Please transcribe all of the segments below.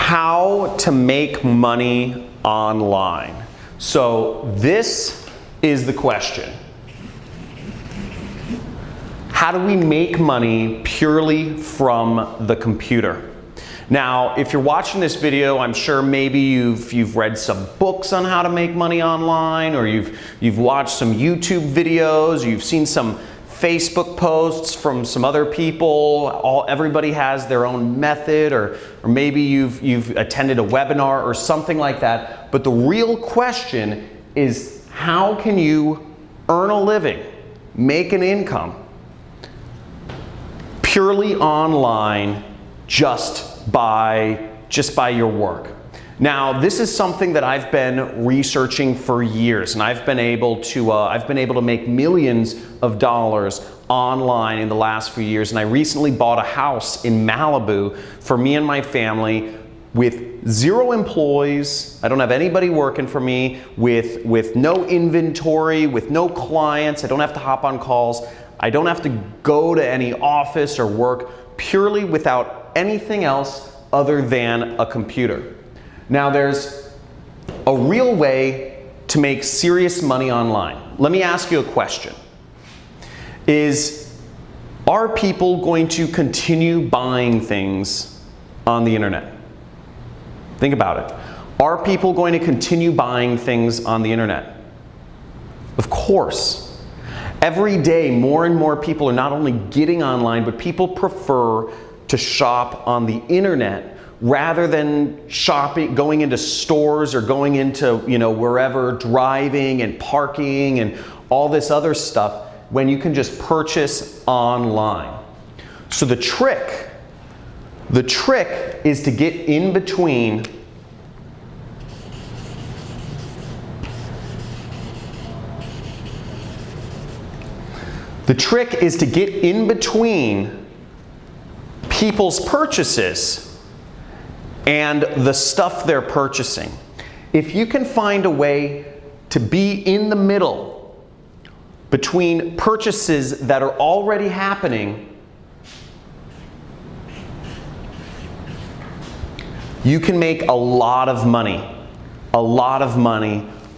how to make money online. So this is the question. How do we make money purely from the computer? Now, if you're watching this video, I'm sure maybe you've read some books on how to make money online, or you've watched some YouTube videos, you've seen some Facebook posts from some other people. Everybody has their own method, or maybe you've attended a webinar or something like that. But the real question is, how can you earn a living, make an income purely online just by your work? Now, this is something that I've been researching for years, and I've been able to make millions of dollars online in the last few years. And I recently bought a house in Malibu for me and my family with 0 employees. I don't have anybody working for me, with no inventory, with no clients. I don't have to hop on calls. I don't have to go to any office or work, purely without anything else other than a computer. Now, there's a real way to make serious money online. Let me ask you a question. Are people going to continue buying things on the internet? Think about it. Are people going to continue buying things on the internet? Of course. Every day, more and more people are not only getting online, but people prefer to shop on the internet rather than shopping, going into stores or going into, wherever, driving and parking and all this other stuff, when you can just purchase online. So the trick is to get in between people's purchases and the stuff they're purchasing. If you can find a way to be in the middle between purchases that are already happening, you can make a lot of money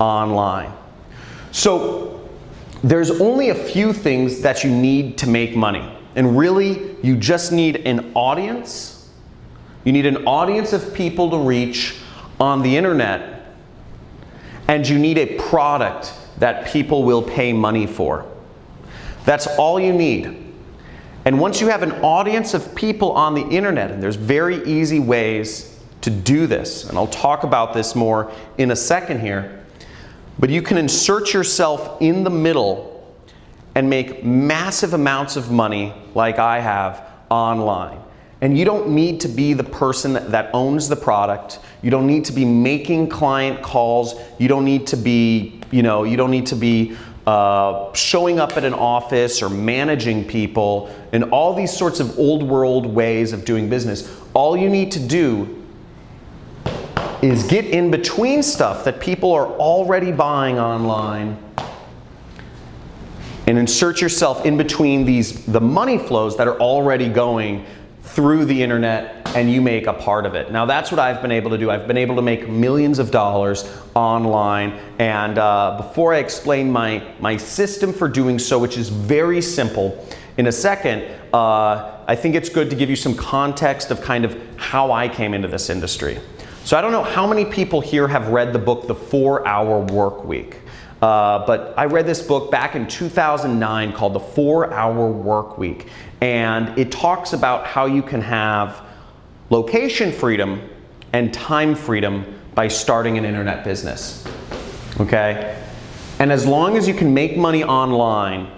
online. So there's only a few things that you need to make money. And really, you just need an audience. You need an audience of people to reach on the internet, and you need a product that people will pay money for. That's all you need. And once you have an audience of people on the internet, and there's very easy ways to do this, and I'll talk about this more in a second here, but you can insert yourself in the middle and make massive amounts of money like I have online. And you don't need to be the person that owns the product. You don't need to be making client calls. You don't need to be, showing up at an office or managing people and all these sorts of old world ways of doing business. All you need to do is get in between stuff that people are already buying online and insert yourself in between the money flows that are already going through the internet, and you make a part of it. Now, that's what I've been able to do. I've been able to make millions of dollars online, and before I explain my system for doing so, which is very simple, in a second, I think it's good to give you some context of kind of how I came into this industry. So I don't know how many people here have read the book, The 4-Hour Work Week. But I read this book back in 2009 called The 4-Hour Work Week. And it talks about how you can have location freedom and time freedom by starting an internet business. Okay? And as long as you can make money online,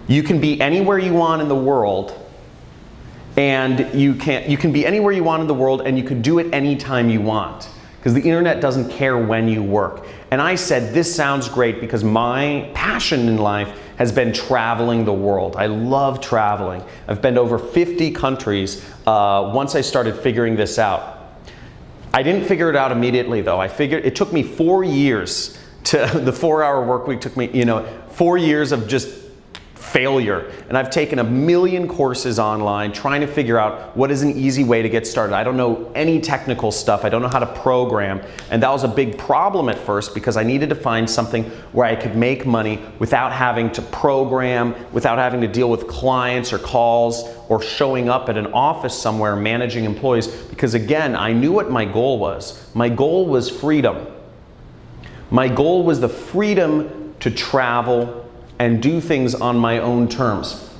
you can be anywhere you want in the world. And you can be anywhere you want in the world, and you can do it anytime you want, because the internet doesn't care when you work. And I said, this sounds great, because my passion in life has been traveling the world. I love traveling. I've been to over 50 countries once I started figuring this out. I didn't figure it out immediately, though. It took me 4 years the 4-Hour Work Week took me, 4 years of just failure. And I've taken a million courses online trying to figure out what is an easy way to get started. I don't know any technical stuff. I don't know how to program. And that was a big problem at first because I needed to find something where I could make money without having to program, without having to deal with clients or calls or showing up at an office somewhere managing employees. Because again, I knew what my goal was. My goal was freedom. My goal was the freedom to travel and do things on my own terms.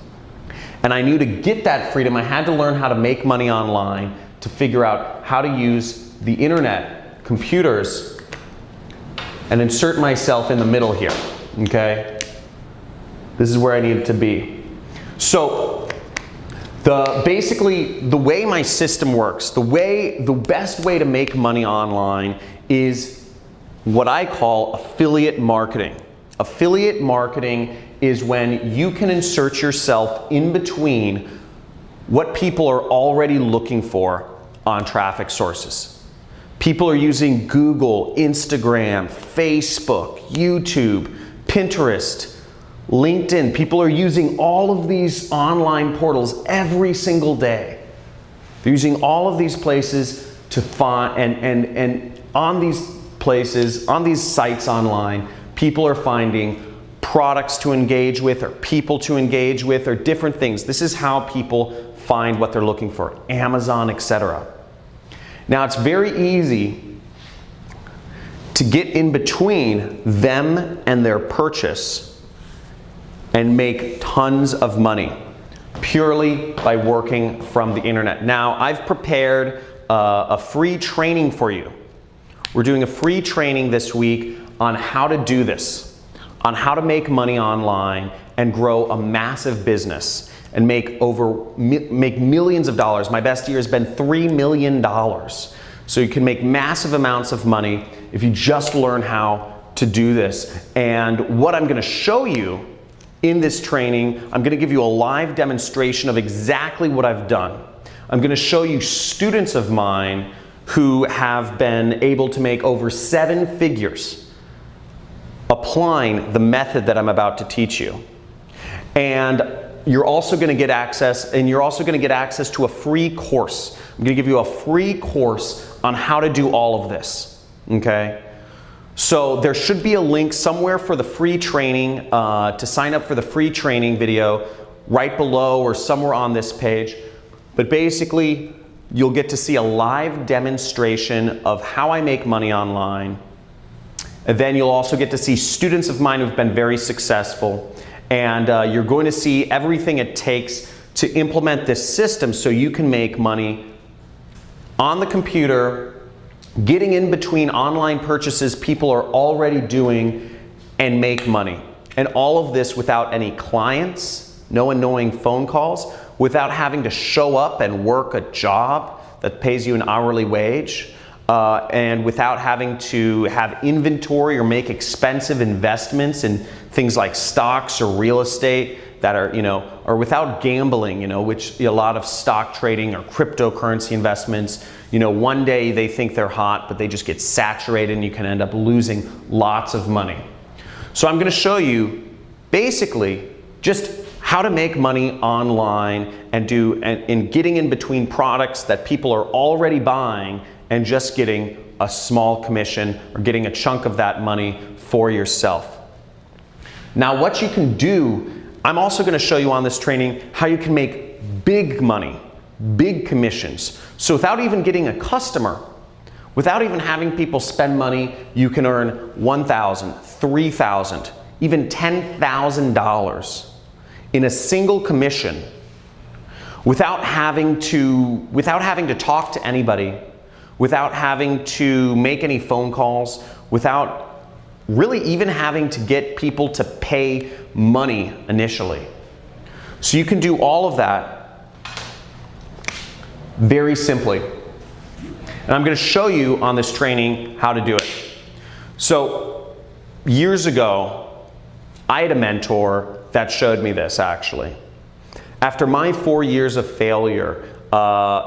And I knew to get that freedom, I had to learn how to make money online, to figure out how to use the internet, computers, and insert myself in the middle here, okay? This is where I needed to be. So, basically, the way my system works, the best way to make money online is what I call affiliate marketing. Affiliate marketing is when you can insert yourself in between what people are already looking for on traffic sources. People are using Google, Instagram, Facebook, YouTube, Pinterest, LinkedIn. People are using all of these online portals every single day. They're using all of these places to find, and on these places, on these sites online, people are finding products to engage with or people to engage with or different things. This is how people find what they're looking for, Amazon, etc. Now it's very easy to get in between them and their purchase and make tons of money purely by working from the internet. Now I've prepared a free training for you. We're doing a free training this week on how to do this, on how to make money online and grow a massive business and make millions of dollars. My best year has been $3 million. So you can make massive amounts of money if you just learn how to do this. And what I'm going to show you in this training, I'm going to give you a live demonstration of exactly what I've done. I'm going to show you students of mine who have been able to make over 7 figures applying the method that I'm about to teach you. And you're also going to get access, to a free course. I'm going to give you a free course on how to do all of this, okay? So there should be a link somewhere for the free training, to sign up for the free training video right below or somewhere on this page. But basically, you'll get to see a live demonstration of how I make money online. And then you'll also get to see students of mine who've been very successful. And you're going to see everything it takes to implement this system so you can make money on the computer, getting in between online purchases people are already doing and make money. And all of this without any clients, no annoying phone calls, without having to show up and work a job that pays you an hourly wage. And without having to have inventory or make expensive investments in things like stocks or real estate that are, or without gambling, which a lot of stock trading or cryptocurrency investments, one day they think they're hot, but they just get saturated and you can end up losing lots of money. So I'm going to show you basically just how to make money online and getting in between products that people are already buying and just getting a small commission or getting a chunk of that money for yourself. Now what you can do, I'm also going to show you on this training how you can make big money, big commissions. So without even getting a customer, without even having people spend money, you can earn $1,000, $3,000, even $10,000 in a single commission without having to talk to anybody, without having to make any phone calls, without really even having to get people to pay money initially. So you can do all of that very simply. And I'm going to show you on this training how to do it. So years ago, I had a mentor that showed me this actually. After my 4 years of failure,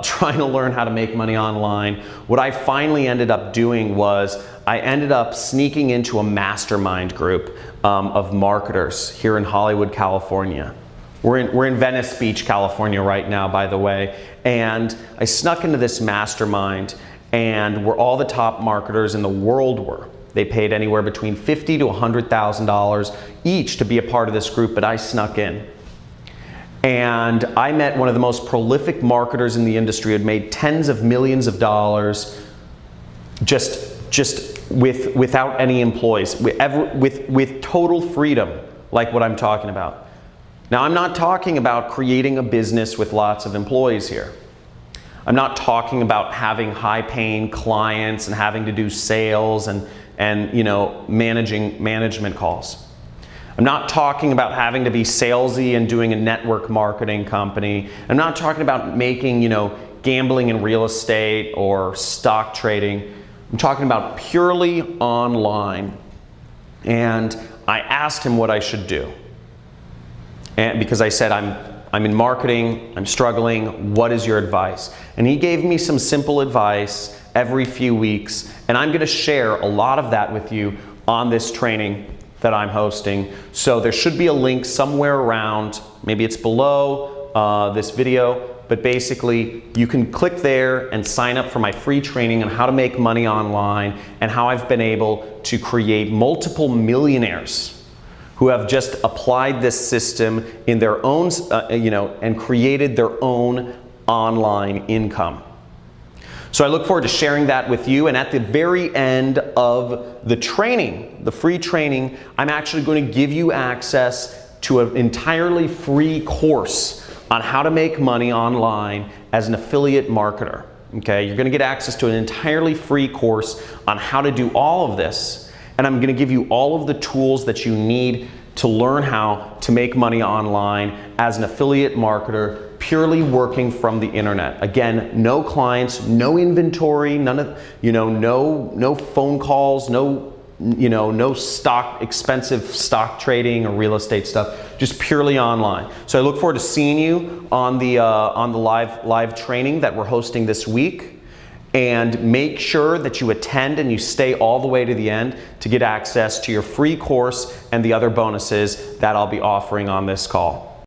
trying to learn how to make money online. What I finally ended up doing was I ended up sneaking into a mastermind group of marketers here in Hollywood, California. We're in Venice Beach, California right now, by the way. And I snuck into this mastermind, and where all the top marketers in the world were. They paid anywhere between $50,000 to $100,000 each to be a part of this group, but I snuck in. And I met one of the most prolific marketers in the industry, had made tens of millions of dollars without any employees, with total freedom, like what I'm talking about. Now, I'm not talking about creating a business with lots of employees here. I'm not talking about having high-paying clients and having to do sales and management calls. I'm not talking about having to be salesy and doing a network marketing company. I'm not talking about making, gambling in real estate or stock trading. I'm talking about purely online. And I asked him what I should do. And because I said, I'm in marketing, I'm struggling, what is your advice? And he gave me some simple advice every few weeks, and I'm gonna share a lot of that with you on this training that I'm hosting. So there should be a link somewhere around, maybe it's below this video, but basically you can click there and sign up for my free training on how to make money online and how I've been able to create multiple millionaires who have just applied this system in their own, and created their own online income. So I look forward to sharing that with you, and at the very end of the training, the free training, I'm actually going to give you access to an entirely free course on how to make money online as an affiliate marketer. Okay, you're going to get access to an entirely free course on how to do all of this. And I'm going to give you all of the tools that you need to learn how to make money online as an affiliate marketer, purely working from the internet. Again, no clients, no inventory, none of, no phone calls, no expensive stock trading or real estate stuff, just purely online. So I look forward to seeing you on the live training that we're hosting this week. And make sure that you attend and you stay all the way to the end to get access to your free course and the other bonuses that I'll be offering on this call.